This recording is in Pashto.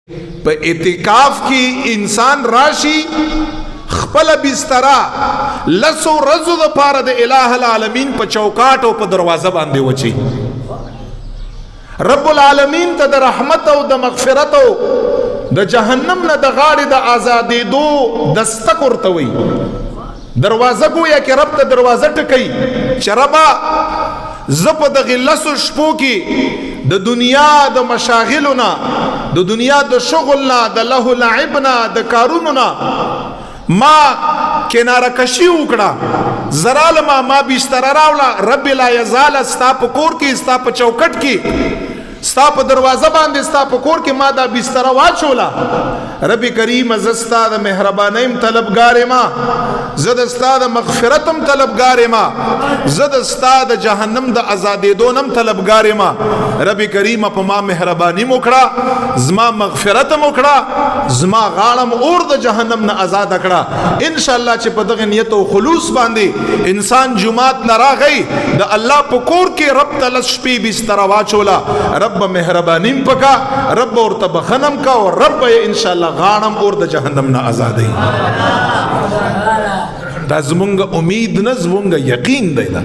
په اعتکاف کې انسان راشي خپل بسترا لسو رزو د پاره د الٰه العالمین په چوکاټ او په دروازه باندې وچی رب العالمین ته د رحمت او د مغفرت او د جهنم نه د غاړې د آزادېدو دستک ورته وي دروازه گویا کې رب ته دروازه ټکوي چې ربا زه په دغې لسو شپو کې د دنیا د مشاغلو نه د دنیا د شغل نه د لهو لعب نه د کارونو نه ما کناره کشي وکړه زرالما ما بستر راوړه رب لا یزال ستا په کور کې ستا په چوکټ کې ستا په دروازه باندې ستا په کور کې ما دا بستر واچوله رب کریم زه ستا د مهربانۍ طلبګار یم زه د ستا د مغفرتم طلبګار یم زه د ستا د جهنم د آزادېدو نم طلبګار یم رب کریم په ما مهرباني م وکړه زما مغفرت م وکړه زما غاړم اور د جهنم نه آزاد کړه انشاءالله چې په دغه نیت او خلوص باندې انسان جمعات نه راغی د الله په کور کې رب ته لس شپې بستر واچوله رب مهربانیم پکا رب ورته بخنم کا او رب انشاءالله غاړم اور د جهنم نه آزادې دا زمونږ امید نه زمونږ یقین دی دا